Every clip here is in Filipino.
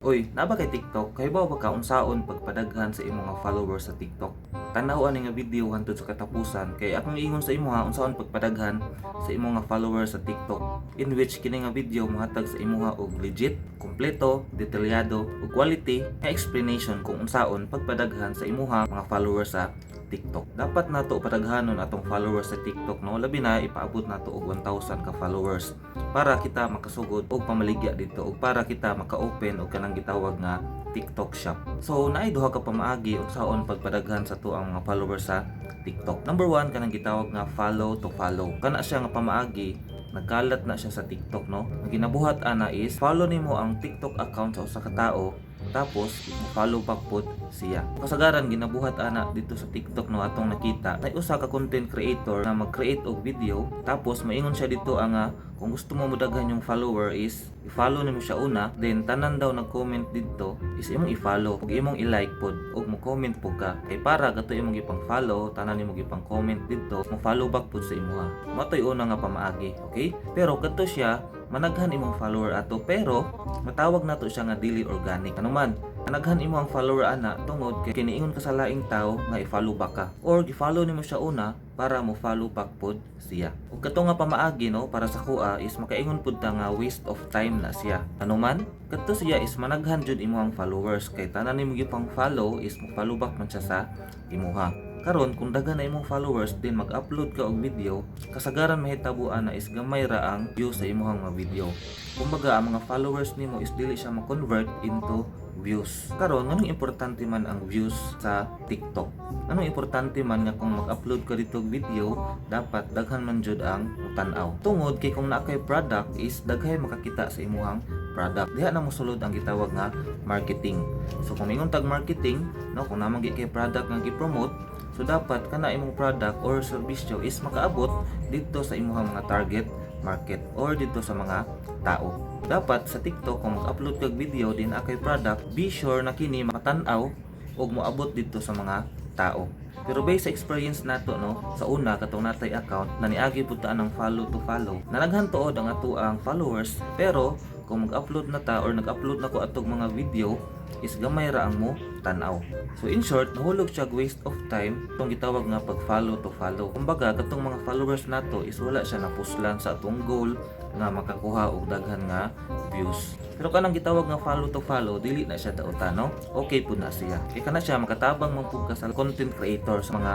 Uy, naba kay TikTok, kahibaw ba ka unsaon pagpadaghan sa imong mga followers sa TikTok? Tanaw ani nga video hangtod sa katapusan kay akong ingon sa imo ha unsaon pagpadaghan sa imong mga followers sa TikTok, in which kini nga video mohatag sa imo ha og legit, kompleto, detalyado ug quality nga explanation kung unsaon pagpadaghan sa imo ha mga followers sa TikTok. Dapat nato padaghanon atong followers sa TikTok, no, labi na ipaabot nato og 1,000 ka followers para kita makasugod og pamaligya dito ug para kita maka-open og kanang gitawag nga TikTok shop. So naay duha ka pamaagi unsaon pagpadaghan sa tuang mga followers sa TikTok. Number 1 kanang gitawag nga follow to follow. Kana siya nga pamaagi, nagkalat na siya sa TikTok, no. Ang ginabuhat ana is follow nimo ang TikTok account sa usa ka tawo, tapos follow back pod siya. Kasagaran ginabuhat ana dito sa TikTok, no, atong nakita na usa ka content creator na mag-create og video, tapos maingon siya dito nga kung gusto mo mudaghan yung follower is i-follow nimo siya una, then tanan daw nag-comment dito is imong i-follow ug imong i-like pod ug mo comment pod ka kay para gato imong gipang follow, tanan nimo gipang comment dito, mo follow back pod sa imo ha. Matoy una nga pamaagi, okay? Pero kadto siya managhan imong follower ato, pero matawag nato siya nga dili organic. Ano man, managhan imo ang follower ana tungod kay kiniingon ka sa laing tawo nga i-follow back ka or i-follow nimo siya una para mo follow back pod siya. Ug kato nga pamaagi, no, para sa kuha is makaingon pud ta nga waste of time na siya. Ano man, kadto siya is managhan jud imo ang followers kay tanan nimo gipang follow is mo follow back man siya sa imuha. Karon kung daghan na imong followers din mag-upload ka og video, kasagaran mahitabuan na is gamay ra ang view sa imong mga video. Kumbaga ang mga followers nimo is dili siya ma-convert into views. Karon nganong importante man ang views sa TikTok? Anong importante man nga kung mag-upload ka dito og video, dapat daghan man jud ang tan-aw. Tungod kay kung naa kay product is daghay makakita sa imong product. Diha na mosulod ang gitawag nga marketing. So kung mingon tag marketing, no, kung namang kay product nga gi-promote, so dapat kana imong product or serbisyo is makaabot dito sa imong mga target market or dito sa mga tao. Dapat sa TikTok kung mag-upload kag video din akay product, be sure na kini makatan-aw ug moabot dito sa mga tao. Pero based sa experience nato, no, sa una katong natay account na niagi pud ta ng follow to follow. Nanaghan tuod ang ato ang followers, pero kung mag-upload na ta or nag-upload na ko atong mga video is gamay ra ang mo tan-aw. So in short, nahulog siya waste of time itong gitawag nga pag follow to follow. Kumbaga katong mga followers nato is wala siya napuslan sa atong goal nga makakuha og daghan nga views. Pero kanang gitawag nga follow to follow, dili na siya dautan, no? Okay po na siya. Kaya kana siya makatabang man pud ka sa content creator sa mga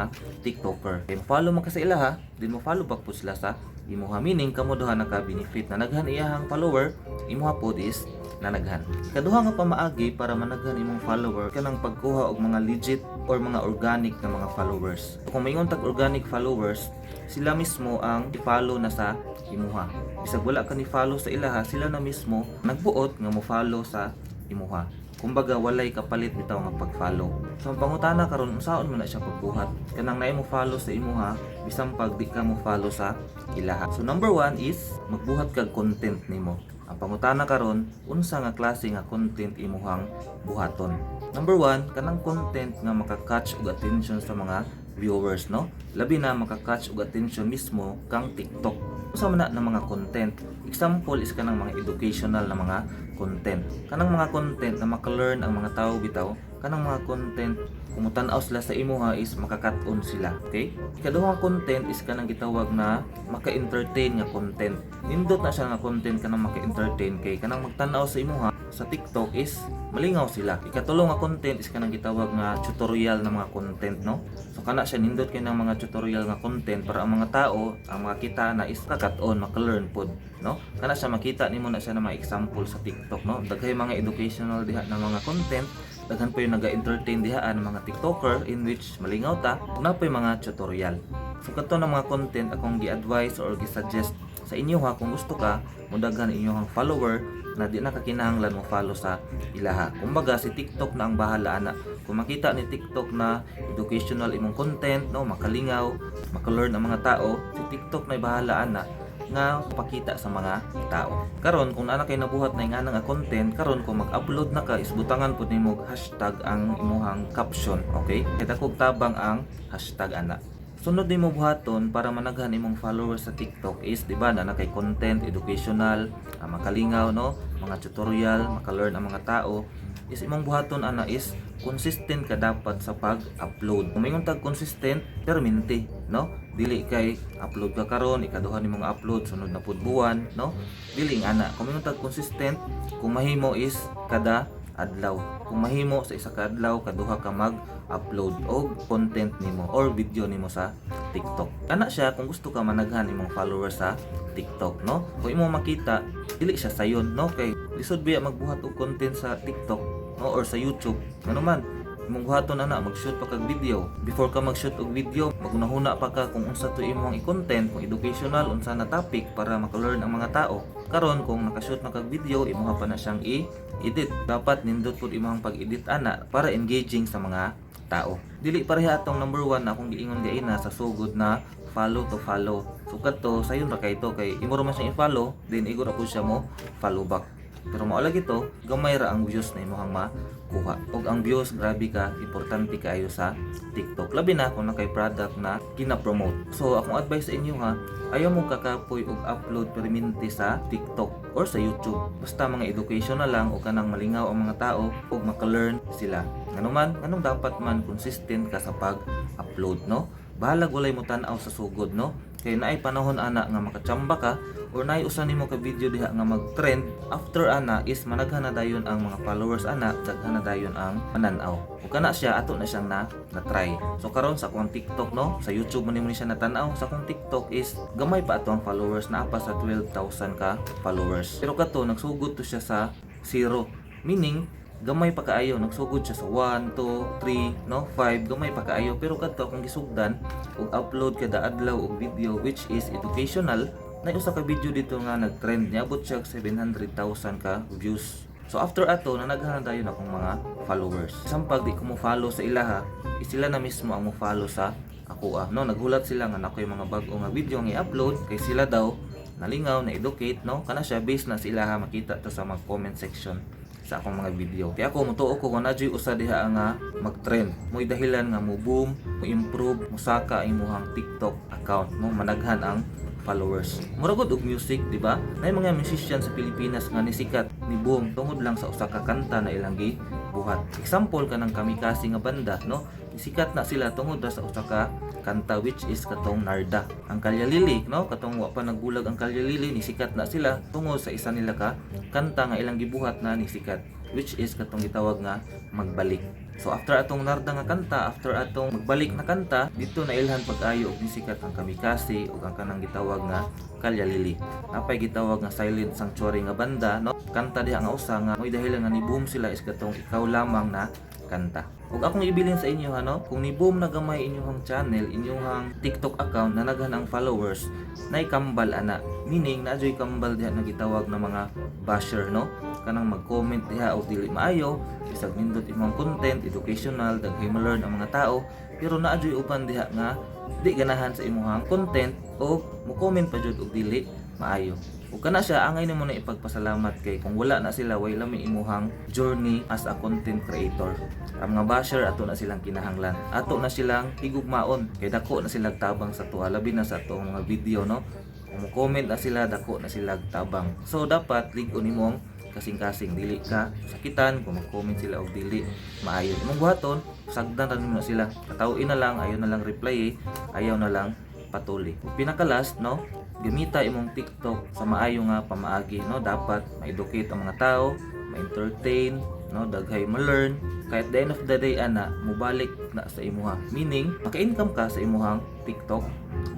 TikToker. Kaya follow man ka sa ila ha, din mo follow back pud sila sa imuha, meaning kamo duha naka-benefit na naghan iyahang follower, imuha pod is nanaghan. Kaduha nga pamaagi para managhan imong follower kanang pagkuha og mga legit or mga organic na mga followers. Kung mayingon tag organic followers, sila mismo ang i-follow na sa imuha. Bisag wala ka ni follow sa ilaha, sila na mismo nagbuot nga mo follow sa imuha. Kumbaga walay kapalit bitaw nga pag-follow. So ang pangutana karon unsaon man na siya pagbuhat? Kanang naay mo follow sa imuha, bisan pag di ka mo follow sa ilaha. So number 1 is magbuhat kag content nimo. Ang pangutana karon, unsa nga klase nga content imuhang buhaton? Number 1, kanang content nga maka-catch og attention sa mga viewers, no? Labi na maka-catch og attention mismo kang TikTok. Unsa man na mga content? Example is kanang mga educational na mga content. Kanang mga content na maka-learn ang mga tao bitaw, kanang mga content kung tan-aw sila sa imuha is makakat-on sila, okay? Ikaduhang content is kanang gitawag na maka-entertain nga content. Nindot na siya nga content kanang maka-entertain kay kanang magtan-aw sa imuha sa TikTok is malingaw sila. Ikatulo nga content is kanang gitawag nga tutorial na mga content, no? So kana siya nindot kay ng mga tutorial nga content para ang mga tao, ang mga kita na is kakat-on, maka-learn pod, no? Kana siya makita nimo na siya ng mga example sa TikTok, no? Daghay mga educational diha na mga content, daghan pa yung naga-entertain diha ng mga TikToker in which malingaw ta, ug na pa yung mga tutorial. So kato na mga content akong gi-advise or gi-suggest sa inyo ha, kung gusto ka mudaghan inyong follower na di na kakinahanglan mo follow sa ilaha. Kumbaga si TikTok na ang bahala ana. Kung makita ni TikTok na educational imong content, no, makalingaw, maka-learn ang mga tao, si TikTok na bahala ana nga pakita sa mga tao. Karon kung ana kay nabuhat na nga nga content, karon kung mag-upload na ka isbutangan pud nimo hashtag ang imuhang caption, okay? Kay dakog tabang ang hashtag ana. Sunod din mo buhaton para managhan imong followers sa TikTok is, di ba, na kay content educational, makalingaw, no, mga tutorial, maka-learn ang mga tao, is imong buhaton ana is consistent ka dapat sa pag-upload. Kung mayong tag consistent, permanente, no? Dili kay upload ka karon, ikaduha ni mga upload sunod na pud buwan, no? Dili nga ana. Kung mayong tag consistent, kung mahimo is kada adlaw. Kung mahimo sa isa ka adlaw, kaduha ka mag-upload og content nimo or video nimo sa TikTok. Ana siya kung gusto ka managhan imong followers sa TikTok, no? Kung imo makita, dili siya sayon, no? Kay lisod biya magbuhat og content sa TikTok, no? Or sa YouTube. Ano man, imong buhaton ana mag-shoot pa kag video. Before ka mag-shoot og video, magunahuna pa ka kung unsa to imong i-content, kung educational unsa na topic para maka-learn ang mga tao. Karon kung naka-shoot na kag video, imuha pa na siyang i-edit. Dapat nindot pud imong pag-edit ana para engaging sa mga tao. Dili pareha atong number 1 na akong giingon gaina sa sugod na follow to follow. So kadto sayon ra kay to kay imo ra man siyang i-follow, then igor ako siya mo follow back. Pero mao lagi to, gamay ra ang views na imong makuha. Og ang views grabe ka, importante kaayo sa TikTok. Labi na kung nakay product na kina-promote. So akong advice sa inyo ha, ayaw mo kakapoy og upload permanente sa TikTok or sa YouTube. Basta mga educational lang o kanang malingaw ang mga tao og maka-learn sila. Ngano man, anong dapat man consistent ka sa pag-upload, no? Bahalag walay mo tan-aw sa sugod, no? Kay naay panahon ana nga makachamba ka or naay usa nimo ka video diha nga mag-trend, after ana is managhan na dayon ang mga followers ana, daghan na dayon ang panan-aw. Ug kana siya ato na siyang na-try. So karon sa akong TikTok, no, sa YouTube man nimo ni siya natanaw, sa akong TikTok is gamay pa ato ang followers, na pa sa 12,000 ka followers. Pero kato nagsugod to siya sa 0, meaning gamay pa kaayo, nagsugod siya sa 1, 2, 3, no, 5, gamay pa kaayo. Pero kadto akong gisugdan og upload kada adlaw og video which is educational, na usa ka video dito nga nag-trend, niabot siya 700,000 ka views. So after ato nanaghan dayon akong mga followers. Sampag di ko mo follow sa ilaha, sila na mismo ang mo follow sa ako, no, naghulat sila nga nakoy mga bag-o nga video nga i-upload kay sila daw nalingaw na educate, no, kana siya based na sa ilaha, makita to sa mga comment section sa akong mga video. Kaya ako mutuo ko kung nadyoy usa diha nga mag-trend, mo'y dahilan nga mo boom, mo improve, mo saka ang imong TikTok account mo, managhan ang followers. Muragod og music, di ba? Nay mga musician sa Pilipinas nga nisikat ni boom tungod lang sa usa ka kanta na ilang gibuhat. Example kanang Kamikasi nga banda, no? Nisikat na sila tungod sa usa ka kanta which is katong Narda. Ang Kalyalili, no? Katong wa pa nagbulag ang Kalyalili, nisikat na sila tungod sa isa nila ka kanta nga ilang gibuhat na nisikat, which is katong gitawag nga Magbalik. So after atong Narda nga kanta, after atong Magbalik na kanta, dito na ilhan pag-ayo og nisikat ang Kamikasi ug ang kanang gitawag nga Kalyalili. Napay gitawag nga Silent Sanctuary nga banda, no? Kanta diha nga usa nga mo'y dahilan nga ni boom sila is katong Ikaw Lamang na kanta. Ug akong ibilin sa inyo, no, kung ni boom na gamay inyong channel, inyong TikTok account na naghan ang followers, nay kambal ana, meaning na joy kambal diha na gitawag na mga basher, no, kanang mag-comment diha og dili maayo, bisag nindot imong content educational, daghay ma-learn ang mga tao, pero naa joy uban diha nga di ganahan sa imong content o mo comment pa jud og dili maayo. Ug kana siya angay nimo na ipagpasalamat kay kung wala na sila way lami imuhang journey as a content creator. Ang mga basher ato na silang kinahanglan. Ato na silang higugmaon kay dako na sila tabang sa tuwa, labi na sa atong mga video, no. Kung mo comment na sila, dako na sila tabang. So dapat lig-on imong kasing-kasing, dili ka sakitan kung mag-comment sila og dili maayo. Imong buhaton, sagdan ra nimo sila. Katawin na lang, ayaw na lang reply, ayaw na lang patuloy. Pinaka-last, no, gamita imong TikTok sa maayo nga pamaagi, no, dapat ma-educate ang mga tao, ma-entertain, no, daghay ma-learn, kay at the end of the day ana mubalik na sa imuha, meaning maka-income ka sa imuhang TikTok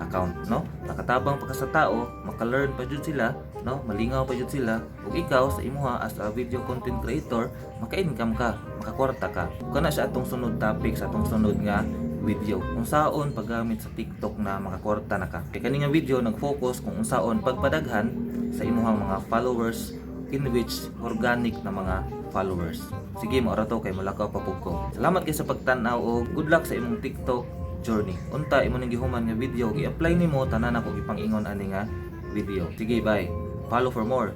account, no, nakatabang pa ka sa tao, maka-learn pa jud sila, no, malingaw pa jud sila, ug ikaw sa imuha as a video content creator maka-income ka, makakwarta ka. Ug kana siya atong sunod topic sa atong sunod nga video, kung saon paggamit sa TikTok na makakwarta na ka. Kay kani nga video nag-focus kung unsaon pagpadaghan sa imuhang mga followers, in which organic na mga followers. Sige mo to kay mulakaw pa pug ko. Salamat kay sa pagtan-aw og good luck sa imong TikTok journey. Unta imo ning gihuman nga video, i-apply nimo tanan ako ipang-ingon ani nga video. Sige, bye. Follow for more.